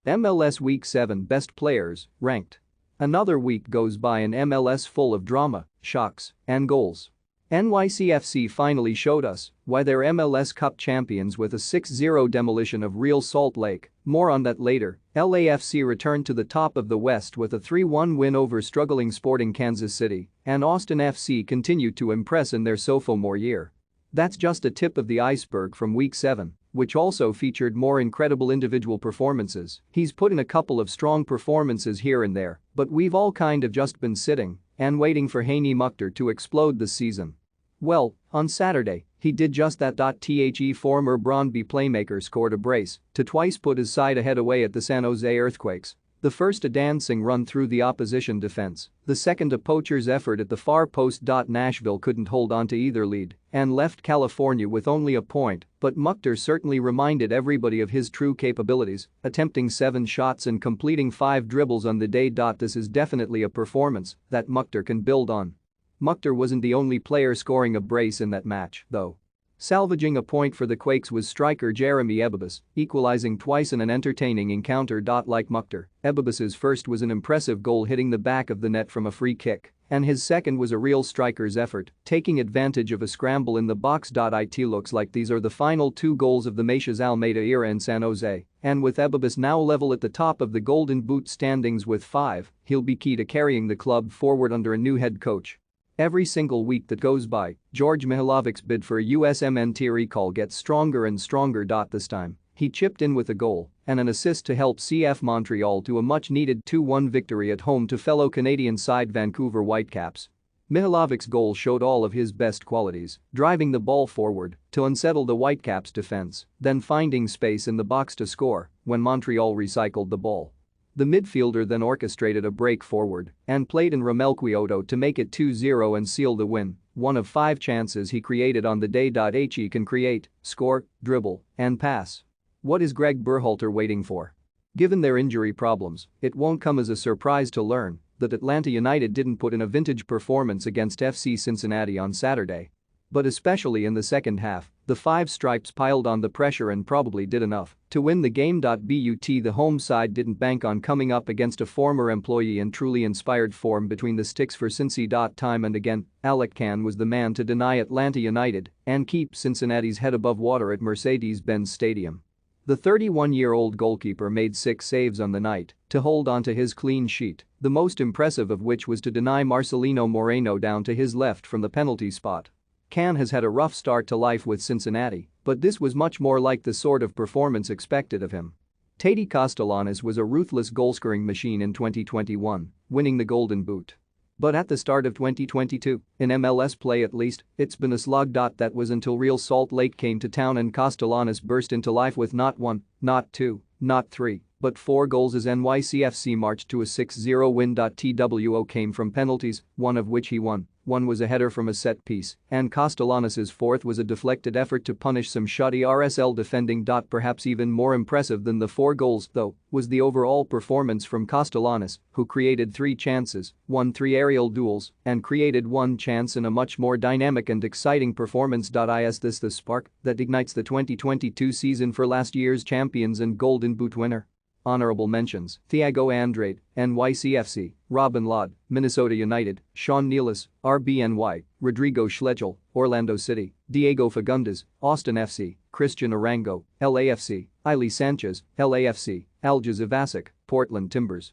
MLS Week 7 Best Players, Ranked. Another week goes by in MLS full of drama, shocks, and goals. NYCFC finally showed us why they're MLS Cup champions with a 6-0 demolition of Real Salt Lake. More on that later. LAFC returned to the top of the West with a 3-1 win over struggling Sporting Kansas City, and Austin FC continued to impress in their sophomore year. That's just a tip of the iceberg from Week 7, which also featured more incredible individual performances. He's put in a couple of strong performances here and there, but we've all kind of just been sitting and waiting for Hany Mukhtar to explode this season. Well, on Saturday, he did just that. Former Brøndby playmaker scored a brace to twice put his side ahead away at the San Jose Earthquakes. The first a dancing run through the opposition defense, the second a poacher's effort at the far post. Nashville couldn't hold on to either lead and left California with only a point, but Mukhtar certainly reminded everybody of his true capabilities, attempting 7 shots and completing 5 dribbles on the day. This is definitely a performance that Mukhtar can build on. Mukhtar wasn't the only player scoring a brace in that match, though. Salvaging a point for the Quakes was striker Jeremy Ebobisse, equalizing twice in an entertaining encounter. Like Mukhtar, Ebobisse's first was an impressive goal hitting the back of the net from a free kick, and his second was a real striker's effort, taking advantage of a scramble in the box. It looks like these are the final 2 goals of the Matias Almeida era in San Jose, and with Ebobisse now level at the top of the Golden Boot standings with 5, he'll be key to carrying the club forward under a new head coach. Every single week that goes by, George Mihailovic's bid for a USMNT recall gets stronger and stronger. This time, he chipped in with a goal and an assist to help CF Montreal to a much-needed 2-1 victory at home to fellow Canadian side Vancouver Whitecaps. Mihailovic's goal showed all of his best qualities, driving the ball forward to unsettle the Whitecaps' defense, then finding space in the box to score when Montreal recycled the ball. The midfielder then orchestrated a break forward and played in Romell Quioto to make it 2-0 and seal the win, one of 5 chances he created on the day. He can create, score, dribble, and pass. What is Greg Berhalter waiting for? Given their injury problems, it won't come as a surprise to learn that Atlanta United didn't put in a vintage performance against FC Cincinnati on Saturday. But especially in the second half, the 5 Stripes piled on the pressure and probably did enough to win the game. But the home side didn't bank on coming up against a former employee in truly inspired form between the sticks for Cincy. Time and again, Alec Can was the man to deny Atlanta United and keep Cincinnati's head above water at Mercedes-Benz Stadium. The 31-year-old goalkeeper made 6 saves on the night to hold on to his clean sheet, the most impressive of which was to deny Marcelino Moreno down to his left from the penalty spot. Can has had a rough start to life with Cincinnati, but this was much more like the sort of performance expected of him. Tati Castellanos was a ruthless goal-scoring machine in 2021, winning the Golden Boot. But at the start of 2022, in MLS play at least, it's been a slog. That was until Real Salt Lake came to town and Castellanos burst into life with not 1, not 2, not 3, but 4 goals as NYCFC marched to a 6-0 win. TWO came from penalties, 1 of which he won. 1 was a header from a set piece, and Castellanos' 4th was a deflected effort to punish some shoddy RSL defending. Perhaps even more impressive than the 4 goals, though, was the overall performance from Castellanos, who created 3 chances, won 3 aerial duels, and created 1 chance in a much more dynamic and exciting performance. Is this the spark that ignites the 2022 season for last year's champions and Golden Boot winner? Honorable mentions: Thiago Andrade, NYCFC, Robin Lod, Minnesota United, Sean Nealis, RBNY, Rodrigo Schlegel, Orlando City, Diego Fagundes, Austin FC, Christian Arango, LAFC, Ailey Sanchez, LAFC, Alja Zavasic, Portland Timbers.